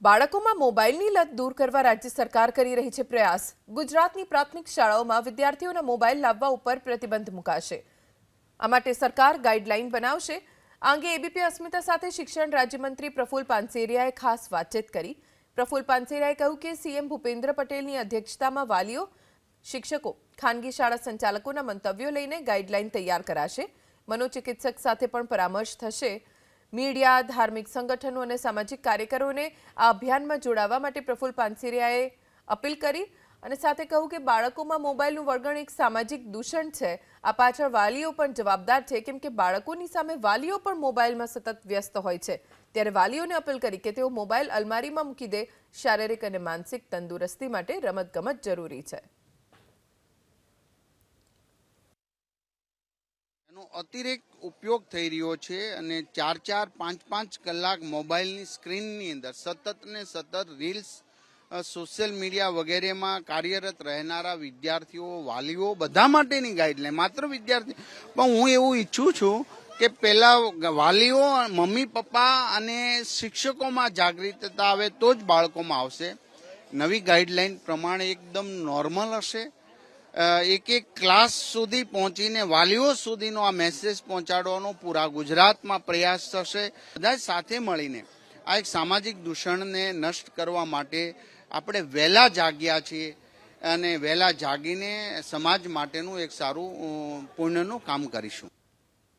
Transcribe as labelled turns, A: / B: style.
A: બાળકોમાં મોબાઈલની લત દૂર કરવા રાજ્ય સરકાર કરી રહી છે પ્રયાસ। ગુજરાતની પ્રાથમિક શાળાઓમાં વિદ્યાર્થીઓના મોબાઈલ લાવવા ઉપર પ્રતિબંધ મુકાશે। આ માટે સરકાર ગાઈડલાઈન બનાવશે। આ અંગે એબીપી અસ્મિતા સાથે શિક્ષણ રાજ્યમંત્રી પ્રફુલ પાનસેરિયાએ ખાસ વાતચીત કરી। પ્રફુલ પાનસેરિયાએ કહ્યું કે સીએમ ભૂપેન્દ્ર પટેલની અધ્યક્ષતામાં વાલીઓ, શિક્ષકો, ખાનગી શાળા સંચાલકોના મંતવ્યો લઈને ગાઈડલાઈન તૈયાર કરાશે। મનોચિકિત્સક સાથે પણ પરામર્શ થશે। मीडिया, धार्मिक संगठनों और सामाजिक कार्यकरों ने आ अभियान में जोड़वा माटे प्रफुल पानसेरियाए अपील करी અને સાથે કહ્યું કે બાળકોમાં મોબાઈલનું વળગણ એક સામાજિક દૂષણ છે। આ પાછળ વાલીઓ પણ જવાબદાર છે, કેમ કે બાળકોની સામે વાલીઓ પણ મોબાઈલમાં સતત વ્યસ્ત હોય છે। ત્યારે વાલીઓને અપીલ કરી કે તેઓ મોબાઈલ અલમારીમાં મૂકી દે। શારીરિક અને માનસિક તંદુરસ્તી માટે રમતગમત જરૂરી છે।
B: अतिरिक्त उपयोग થઈ રહ્યો છે અને 4-5 કલાક મોબાઈલની સ્ક્રીનની અંદર સતત ને સતત રીલ્સ, સોશિયલ મીડિયા વગેરેમાં કાર્યરત રહેનારા વિદ્યાર્થીઓ, વાલીઓ બધા માટેની ગાઈડલાઈન, માત્ર વિદ્યાર્થી પણ હું એવું ઈચ્છું છું કે પહેલા વાલીઓ, મમ્મી પપ્પા અને શિક્ષકોમાં જાગૃતતા આવે તો જ બાળકોમાં આવશે। નવી ગાઈડલાઈન પ્રમાણે એકદમ નોર્મલ હશે। એક ક્લાસ સુધી પહોંચીને વાલીઓ સુધીનો આ મેસેજ પહોંચાડવાનો પૂરા ગુજરાતમાં પ્રયાસ થશે। બધા સાથે મળીને આ એક સામાજિક દૂષણને નષ્ટ કરવા માટે આપણે વહેલા જાગ્યા છીએ અને વહેલા જાગીને સમાજ માટેનું એક સારું પુણ્યનું કામ કરીશું।